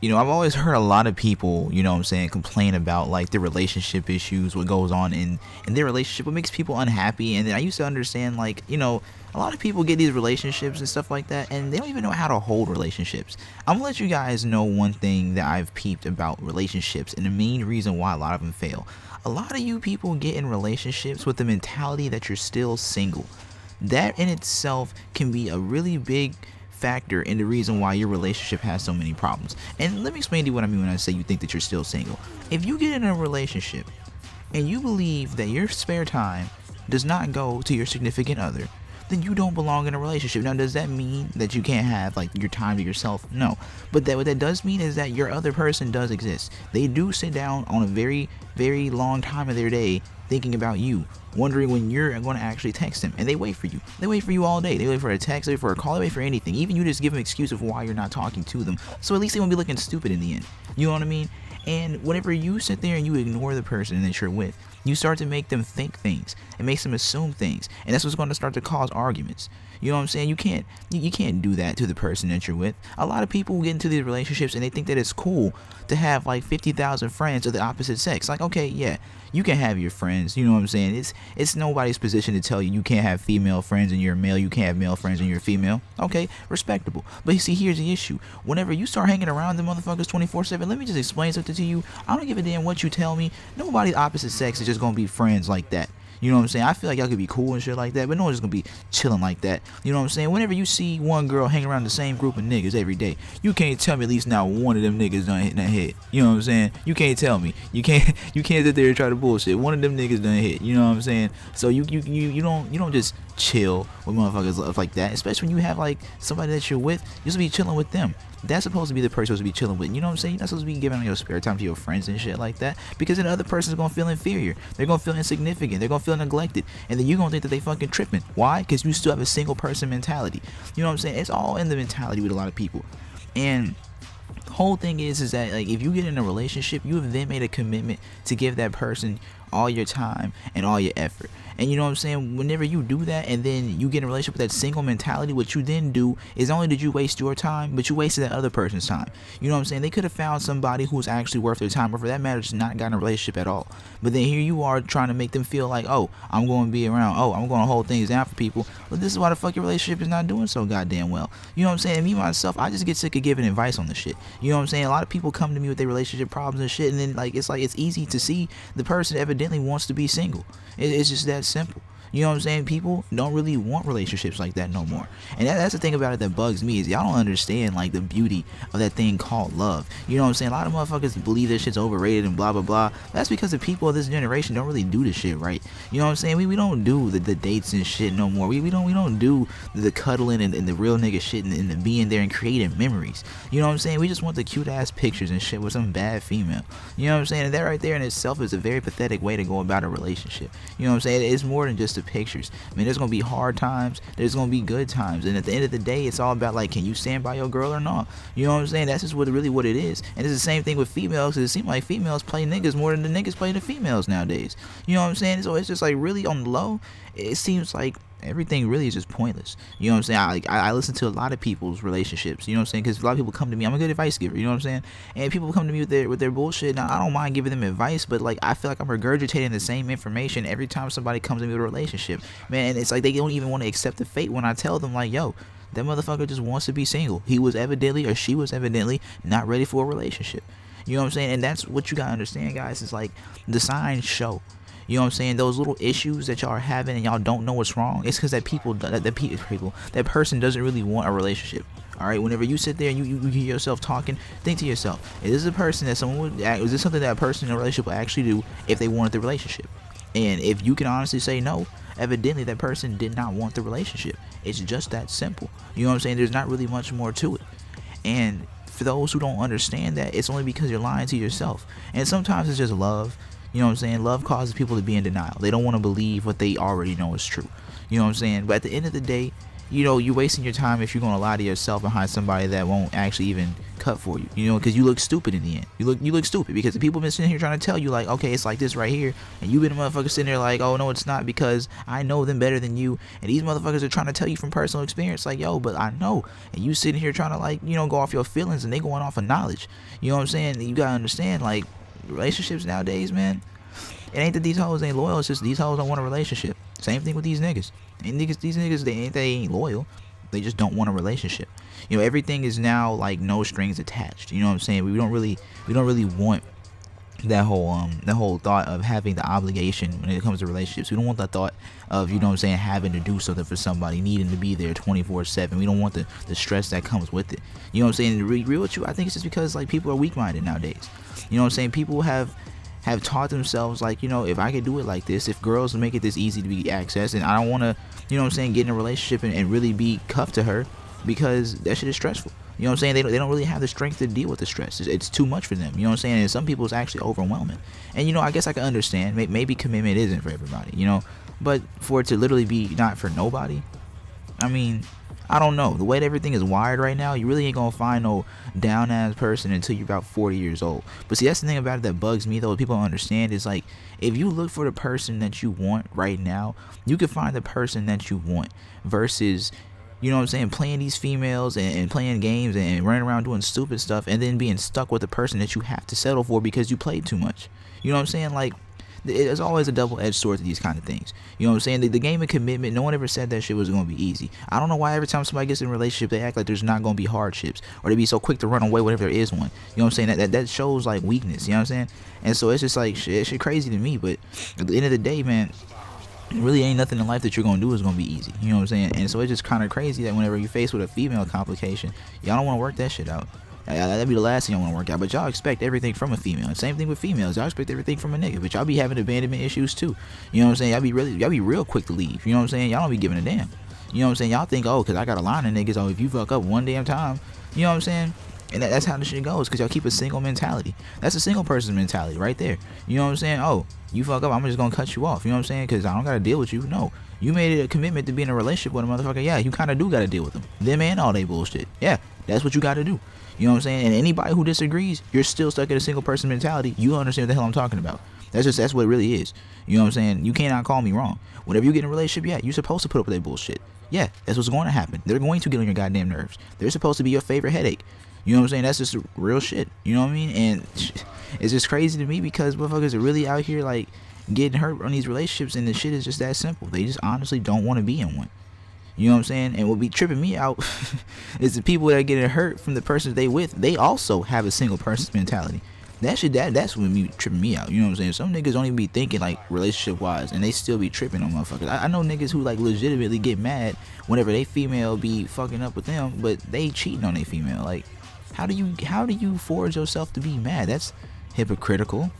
I've always heard a lot of people, complain about like their relationship issues, what goes on in their relationship, what makes people unhappy. And then I used to understand, like, a lot of people get these relationships and stuff like that, and they don't even know how to hold relationships. I'm gonna let you guys know one thing that I've peeped about relationships, and the main reason why a lot of them fail. A lot of you people get in relationships with the mentality that you're still single. That in itself can be a really big factor in the reason why your relationship has so many problems. And let me explain to you what I mean when I say you think that you're still single. If you get in a relationship and you believe that your spare time does not go to your significant other, then you don't belong in a relationship. Now, does that mean that you can't have like your time to yourself? No. But what that does mean is that your other person does exist. They do sit down on a very, very long time of their day thinking about you, wondering when you're going to actually text them, and they wait for you. They wait for you all day. They wait for a text, they wait for a call, they wait for anything. Even you just give them an excuse of why you're not talking to them, so at least they won't be looking stupid in the end. You know what I mean? And whenever you sit there and you ignore the person that you're with, you start to make them think things. It makes them assume things, and that's what's going to start to cause arguments. You know what I'm saying? You can't do that to the person that you're with. A lot of people get into these relationships and they think that it's cool to have like 50,000 friends of the opposite sex. Like, okay, yeah, you can have your friends. You know what I'm saying? It's nobody's position to tell you you can't have female friends and you're a male. You can't have male friends and you're a female. Okay, respectable. But you see, here's the issue. Whenever you start hanging around the motherfuckers 24/7, let me just explain something to you. I don't give a damn what you tell me. Nobody opposite sex is just gonna be friends like that. You know what I'm saying? I feel like y'all could be cool and shit like that, but no one's just gonna be chilling like that. You know what I'm saying? Whenever you see one girl hang around the same group of niggas every day, you can't tell me at least now one of them niggas done hit that head. You know what I'm saying? You can't tell me. You can't sit there and try to bullshit. One of them niggas done hit. You know what I'm saying? So you don't just chill with motherfuckers like that, especially when you have like somebody that you're with. You're supposed to be chilling with them. That's supposed to be the person you're supposed to be chilling with. You know what I'm saying? You're not supposed to be giving your spare time to your friends and shit like that, because then the other person's gonna feel inferior. They're gonna feel insignificant. They're gonna feel neglected, and then you're gonna think that they fucking tripping. Why? Because you still have a single person mentality. You know what I'm saying? It's all in the mentality with a lot of people. And the whole thing is that like if you get in a relationship, you have then made a commitment to give that person all your time and all your effort. And you know what I'm saying? Whenever you do that and then you get in a relationship with that single mentality, what you then do is not only did you waste your time, but you wasted that other person's time. You know what I'm saying? They could have found somebody who's actually worth their time, or for that matter, just not got in a relationship at all. But then here you are trying to make them feel like, oh, I'm going to be around. Oh, I'm going to hold things down for people. But this is why the fuck your relationship is not doing so goddamn well. You know what I'm saying? Me, myself, I just get sick of giving advice on this shit. You know what I'm saying? A lot of people come to me with their relationship problems and shit, and then it's easy to see the person evidently wants to be single. It's just that simple. You know what I'm saying? People don't really want relationships like that no more. And that's the thing about it that bugs me, is y'all don't understand like the beauty of that thing called love. You know what I'm saying? A lot of motherfuckers believe this shit's overrated and blah blah blah. That's because the people of this generation don't really do this shit right. You know what I'm saying? We don't do the dates and shit no more. We don't do the cuddling and the real nigga shit and the being there and creating memories. You know what I'm saying? We just want the cute ass pictures and shit with some bad female. You know what I'm saying? And that right there in itself is a very pathetic way to go about a relationship. You know what I'm saying? It's more than just the pictures. I mean, there's gonna be hard times, there's gonna be good times, and at the end of the day, it's all about like, can you stand by your girl or not? You know what I'm saying? That's just what it is. And it's the same thing with females, because it seems like females play niggas more than the niggas play the females nowadays. You know what I'm saying? So it's just like really on the low, it seems like everything really is just pointless. You know what I'm saying? I listen to a lot of people's relationships, you know what I'm saying? Because a lot of people come to me, I'm a good advice giver, you know what I'm saying? And people come to me with their bullshit. Now, I don't mind giving them advice, but like I feel like I'm regurgitating the same information every time somebody comes to me with a relationship. Man, it's like they don't even want to accept the fate when I tell them like, yo, that motherfucker just wants to be single. He was evidently, or she was evidently, not ready for a relationship. You know what I'm saying? And that's what you gotta understand, guys. It's like the signs show. You know what I'm saying? Those little issues that y'all are having and y'all don't know what's wrong, it's because that person doesn't really want a relationship. All right, whenever you sit there and you hear yourself talking, think to yourself, is this a person that someone would, is this something that a person in a relationship would actually do if they wanted the relationship? And if you can honestly say no, evidently that person did not want the relationship. It's just that simple. You know what I'm saying? There's not really much more to it. And for those who don't understand that, it's only because you're lying to yourself. And sometimes it's just love. You know what I'm saying? Love causes people to be in denial. They don't want to believe what they already know is true. You know what I'm saying? But at the end of the day, you know, you're wasting your time if you're gonna lie to yourself behind somebody that won't actually even cut for you, you know, because you look stupid in the end. You look stupid because the people been sitting here trying to tell you like, okay, it's like this right here, and you been a motherfucker sitting there like, oh no, it's not, because I know them better than you, and these motherfuckers are trying to tell you from personal experience like, yo, but I know, and you sitting here trying to like, you know, go off your feelings, and they going off of knowledge. You know what I'm saying? You gotta understand, like, relationships nowadays, man, it ain't that these hoes ain't loyal, it's just these hoes don't want a relationship. Same thing with these niggas. And these niggas, they ain't loyal. They just don't want a relationship. You know, everything is now like no strings attached. You know what I'm saying? We don't really want that whole thought of having the obligation when it comes to relationships. We don't want the thought of, you know what I'm saying, having to do something for somebody, needing to be there 24/7. We don't want the stress that comes with it. You know what I'm saying? To be real with you, I think it's just because like people are weak-minded nowadays. You know what I'm saying? People have taught themselves like, you know, if I could do it like this, if girls make it this easy to be accessed, and I don't want to, you know what I'm saying, get in a relationship and really be cuffed to her, because that shit is stressful. You know what I'm saying? They don't really have the strength to deal with the stress. It's too much for them. You know what I'm saying? And some people it's actually overwhelming. And you know, I guess I can understand. Maybe commitment isn't for everybody. You know, but for it to literally be not for nobody, I mean, I don't know. The way that everything is wired right now, you really ain't gonna find no down ass person until you're about 40 years old. But see, that's the thing about it that bugs me though. People don't understand is like, if you look for the person that you want right now, you can find the person that you want, versus, you know what I'm saying, playing these females and playing games and running around doing stupid stuff, and then being stuck with the person that you have to settle for because you played too much. You know what I'm saying? Like, it's always a double-edged sword to these kind of things. You know what I'm saying? The game of commitment, no one ever said that shit was going to be easy. I don't know why every time somebody gets in a relationship, they act like there's not going to be hardships, or they be so quick to run away whenever there is one. You know what I'm saying? That shows, like, weakness. You know what I'm saying? And so it's just, like, shit crazy to me. But at the end of the day, man, it really ain't nothing in life that you're going to do is going to be easy. You know what I'm saying? And so it's just kind of crazy that whenever you're faced with a female complication, y'all don't want to work that shit out. That'd be the last thing y'all want to work out. But y'all expect everything from a female. And same thing with females. Y'all expect everything from a nigga. But y'all be having abandonment issues too. You know what I'm saying? Y'all be real quick to leave. You know what I'm saying? Y'all don't be giving a damn. You know what I'm saying? Y'all think, oh, because I got a line of niggas, oh, if you fuck up one damn time, you know what I'm saying? And that's how the shit goes, because y'all keep a single mentality. That's a single person's mentality right there. You know what I'm saying? Oh, you fuck up, I'm just going to cut you off. You know what I'm saying? Because I don't got to deal with you. No. You made it a commitment to be in a relationship with a motherfucker. Yeah, you kind of do got to deal with them. Them and all they bullshit. Yeah, that's what you got to do. You know what I'm saying? And anybody who disagrees, you're still stuck in a single person mentality. You don't understand what the hell I'm talking about. That's what it really is. You know what I'm saying? You cannot call me wrong. Whenever you get in a relationship, yeah, you're supposed to put up with that bullshit. Yeah, that's what's going to happen. They're going to get on your goddamn nerves. They're supposed to be your favorite headache. You know what I'm saying? That's just real shit. You know what I mean? And it's just crazy to me because motherfuckers are really out here like getting hurt on these relationships, and the shit is just that simple. They just honestly don't want to be in one. You know what I'm saying? And what be tripping me out is the people that are getting hurt from the person they with, they also have a single person's mentality. That's what be tripping me out. You know what I'm saying? Some niggas don't even be thinking like relationship wise, and they still be tripping on motherfuckers. I know niggas who like legitimately get mad whenever they female be fucking up with them, but they cheating on their female. Like, how do you force yourself to be mad? That's hypocritical.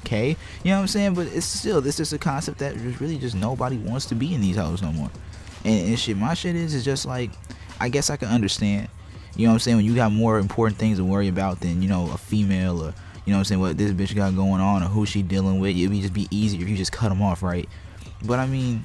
Okay, you know what I'm saying? But it's just a concept that really just nobody wants to be in these hoes no more. And shit, my shit is just like, I guess I can understand. You know what I'm saying? When you got more important things to worry about than, you know, a female, or, you know what I'm saying, what this bitch got going on, or who she dealing with, it'd just be easier if you just cut them off, right? But I mean,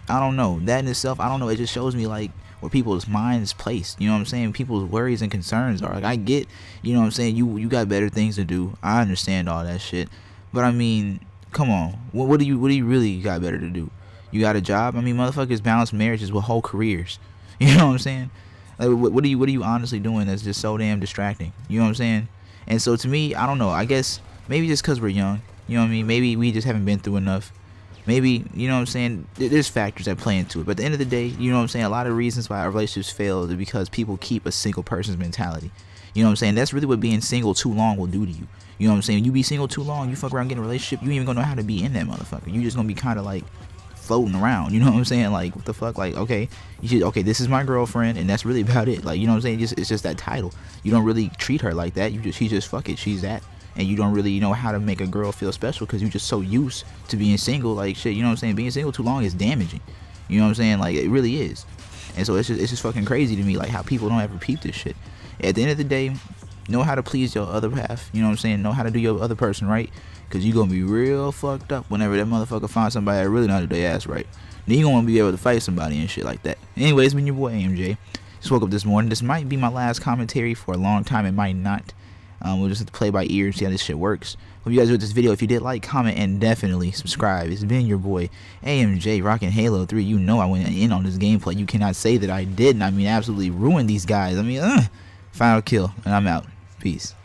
I don't know. That in itself, I don't know. It just shows me like where people's minds placed. You know what I'm saying? People's worries and concerns are. Like, I get, you know what I'm saying, you got better things to do. I understand all that shit. But I mean, come on. What do you really got better to do? You got a job? I mean, motherfuckers balance marriages with whole careers. You know what I'm saying? Like, what are you honestly doing that's just so damn distracting? You know what I'm saying? And so to me, I don't know. I guess maybe just because we're young. You know what I mean? Maybe we just haven't been through enough. Maybe, you know what I'm saying, there's factors that play into it. But at the end of the day, you know what I'm saying, a lot of reasons why our relationships fail is because people keep a single person's mentality. You know what I'm saying? That's really what being single too long will do to you. You know what I'm saying? You be single too long, you fuck around getting a relationship, you ain't even gonna know how to be in that motherfucker. You just gonna be kind of like floating around. You know what I'm saying? Like, what the fuck? Like, okay, this is my girlfriend, and that's really about it. Like, you know what I'm saying? It's just that title. You don't really treat her like that. She's just fuck it. She's that. And you don't really know how to make a girl feel special because you're just so used to being single. Like, shit, you know what I'm saying? Being single too long is damaging. You know what I'm saying? Like, it really is. And so it's just fucking crazy to me, like, how people don't ever peep this shit. At the end of the day, Know how to please your other half. You know what I'm saying? Know how to do your other person right. Because you're going to be real fucked up whenever that motherfucker finds somebody that really know how to do their ass right. Then you're going to be able to fight somebody and shit like that. Anyways, it's been your boy AMJ. Just woke up this morning. This might be my last commentary for a long time. It might not. We'll just have to play by ear and see how this shit works. Hope you guys enjoyed this video. If you did, like, comment, and definitely subscribe. It's been your boy AMJ rocking Halo 3. You know I went in on this gameplay. You cannot say that I didn't. I mean, absolutely ruined these guys. I mean, final kill, and I'm out. Peace.